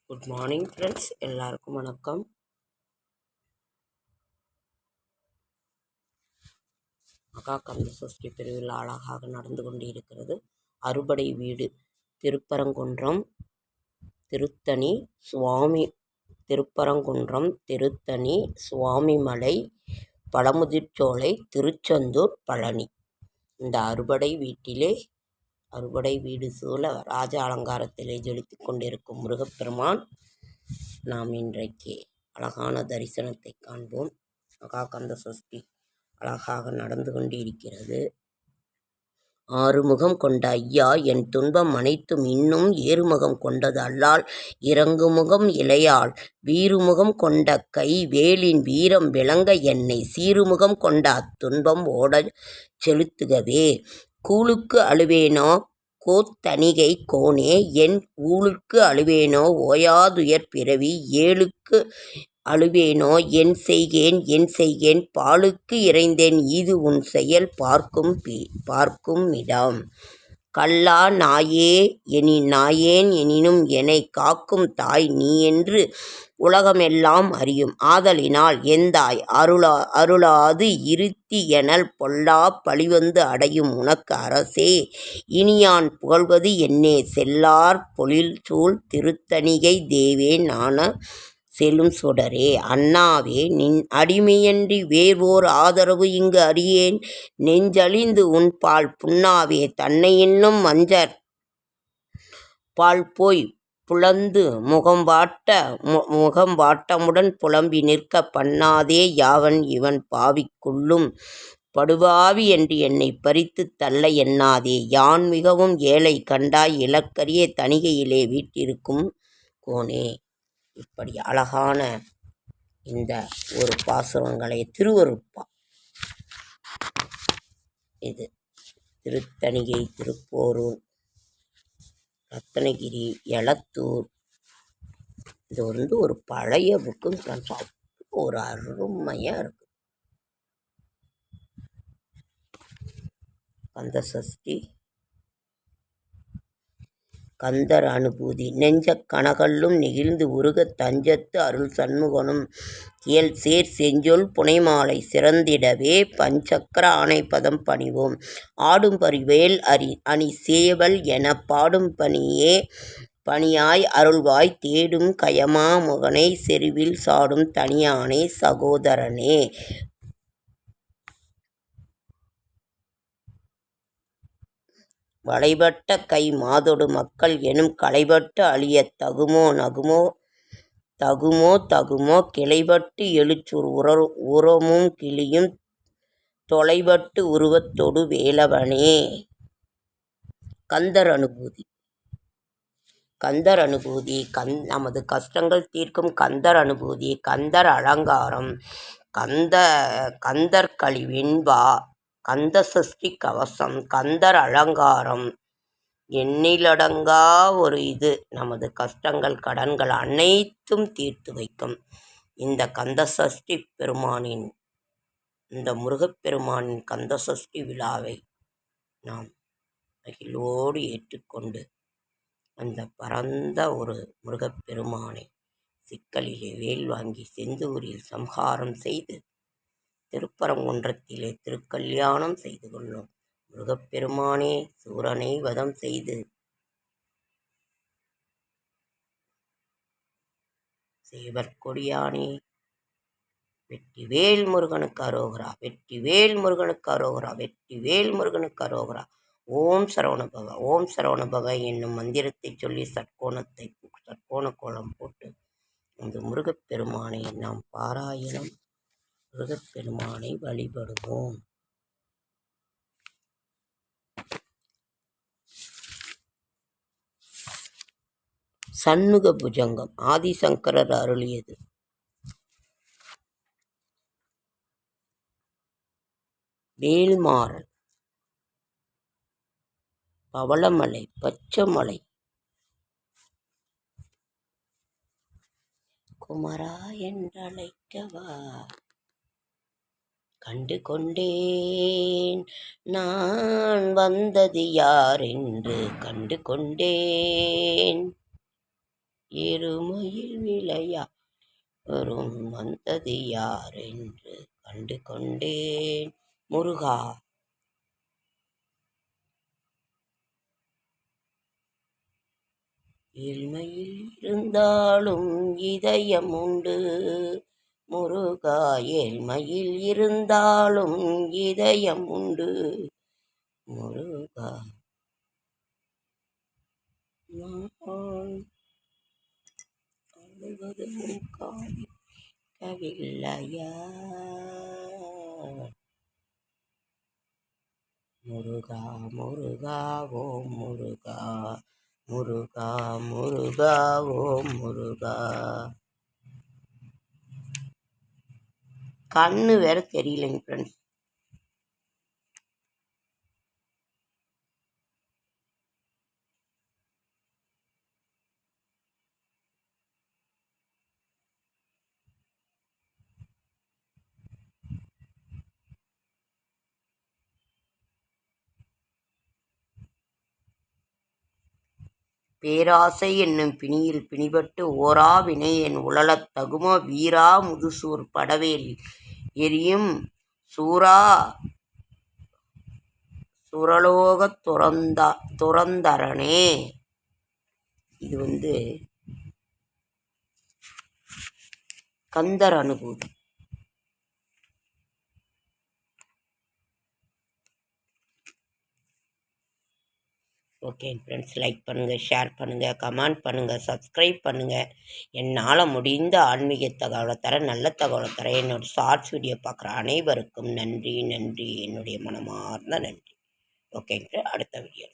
Good morning friends, எல்லாருக்கும் வணக்கம். மகா கந்த சஷ்டி திருவிழா அழகாக நடந்து கொண்டு இருக்கிறது. அறுபடை வீடு திருப்பரங்குன்றம் திருத்தணி சுவாமி திருப்பரங்குன்றம் திருத்தணி சுவாமிமலை பழமுதிர்ச்சோலை திருச்செந்தூர் பழனி. இந்த அறுபடை வீடு சூழ ராஜ அலங்காரத்திலே ஜொலித்து கொண்டிருக்கும் முருகப்பெருமான் நாம் இன்றைக்கு அழகான தரிசனத்தை காண்போம். மகா கந்த சஷ்டி அழகாக நடந்து கொண்டிருக்கிறது. ஆறுமுகம் கொண்ட ஐயா, என் துன்பம் அனைத்தும் இன்னும் ஏறுமுகம் கொண்டது அல்லால் இறங்குமுகம் இளையாள் வீறுமுகம் கொண்ட கை வேலின் வீரம் விளங்க என்னை சீறுமுகம் கொண்ட அத்துன்பம் ஓடச் செலுத்துகவே. கூழுக்கு அழுவேனோ கோத்தணிகை கோனே, என் ஊழுக்கு அழுவேனோ ஓயாதுயர் பிறவி ஏழுக்கு அழுவேனோ என் செய்கேன் பாலுக்கு இறைந்தேன் இது உன் செயல் பார்க்கும் இடம். கல்லா நாயேன் எனினும் என்னை காக்கும் தாய் நீ என்று உலகமெல்லாம் அறியும் ஆதலினால் எந்தாய் அருளாது இருத்தி எனல் பொல்லா பழிவந்து அடையும் உனக்கு அரசே இனியான் புகழ்வது என்னே செல்லார் பொழில்சூழ் திருத்தணிகை தேவே நாண செல்லும் சுடரே. அண்ணாவே, நின் அடிமையன்றி வேறோர் ஆதரவு இங்கு அறியேன் நெஞ்சழிந்து உன் பால் புண்ணாவே தன்னை இன்னும் மஞ்சர் பால் போய் புலந்து முகம்பாட்டமுடன் புலம்பி நிற்க பண்ணாதே யாவன் இவன் பாவிக்குள்ளும் படுபாவி என்று என்னை பறித்து தள்ள எண்ணாதே. யான் மிகவும் ஏழை கண்டாய் இலக்கரிய தணிகையிலே வீட்டிருக்கும் கோனே. இப்படி அழகான இந்த ஒரு பாசுரங்களை திருவருட்பா. இது திருத்தணிகை, திருப்போரூர், ரத்னகிரி, எளத்தூர். இது ஒரு பழைய புக்கும் ஃப்ரெண்ட்ஸ், ஒரு அருமையாக இருக்கு. கந்த சஷ்டி கந்தர் அனுபூதி நெஞ்ச கனகல்லும் நெகிழ்ந்து உருக தஞ்சத்து அருள் சண்முகனும் இயல் சேர் செஞ்சொல் புனைமாலை சிறந்திடவே பஞ்சக்கர ஆணைப்பதம் பணிவோம். ஆடும் பரிவேல் அணி சேவல் என பாடும் பணியாய் அருள்வாய் தேடும் கயமா முகனை செருவில் சாடும் தனியானை சகோதரனே. வளைபட்ட கை மாதொடு மக்கள் எனும் களைபட்டு அழிய தகுமோ கிளைபட்டு எழுச்சூர் உரமும் கிளியும் தொலைபட்டு உருவத்தொடு வேலவனே. கந்தர் அனுபூதி நமது கஷ்டங்கள் தீர்க்கும் கந்தர் அனுபூதி, கந்தர் அலங்காரம், கந்தர் கழிவெண்பா, கந்த சஷ்டி கவசம், கந்தர் அலங்காரம், எண்ணிலடங்கா ஒரு இது நமது கஷ்டங்கள் கடன்கள் அனைத்தும் தீர்த்து வைக்கும். இந்த கந்த சஷ்டி பெருமானின், இந்த முருகப்பெருமானின் கந்த சஷ்டி விழாவை நாம் மகிழ்வோடு ஏற்றுக்கொண்டு அந்த பரந்த ஒரு முருகப்பெருமானை சிக்கலிலே வேல் வாங்கி செந்தூரில் சம்ஹாரம் செய்து திருப்பரங்குன்றத்திலே திருக்கல்யாணம் செய்து கொள்ளும் முருகப்பெருமானே, சூரனை வதம் செய்து சேவற்கொடியானே, வெற்றிவேல் முருகனுக்கு அரோகரா, வெற்றிவேல் முருகனுக்கு அரோகரா, வெற்றிவேல் முருகனுக்கு அரோகரா. ஓம் சரவணபவ, ஓம் சரவணபவ என்னும் மந்திரத்தை சொல்லி சட்கோண கோலம் போட்டு அந்த முருகப்பெருமானை நாம் பாராயணம் முருகப்பெருமானை வழிபடுவோம். சண்முக புஜங்கம் ஆதிசங்கரர் அருளியது. வேல்மாறல், பவளமலை, பச்சைமலை, குமரா என்றழைக்கவா கண்டு கொண்டேன் நான் வந்தது யார் என்று கண்டு கொண்டேன். எருமையில் விளையாடும் வந்தது யார் என்று கண்டு கொண்டேன் முருகா. ஏழ்மையில் இருந்தாலும் இதயம் உண்டு முருகா. ஏழ்மையில் இருந்தாலும் இதயம் உண்டு முருகா. நான் அழுவது உன் காவில்லையா முருகா. முருகா ஓம் முருகா. முருகா முருகா ஓம் முருகா. கண்ணு வேற தெரியலைங்க ஃப்ரெண்ட்ஸ். பேராசை என்னும் பிணியில் பிணிபட்டு ஓரா வினை என் உழலத் தகுமோ வீரா முதுசூர் படவேல் எரியும் சூரா சுரலோகத் துரந்தரனே. இது கந்தர் அனுபூதி. ஓகே ஃப்ரெண்ட்ஸ், லைக் பண்ணுங்கள், ஷேர் பண்ணுங்கள், கமெண்ட் பண்ணுங்கள், சப்ஸ்கிரைப் பண்ணுங்கள். என்னால் முடிந்த ஆன்மீக தகவலை தர, நல்ல தகவலை தர என்னோடய ஷார்ட்ஸ் வீடியோ பார்க்குற அனைவருக்கும் நன்றி. என்னுடைய மனமார்ந்த நன்றி. ஓகேங்க, அடுத்த வீடியோ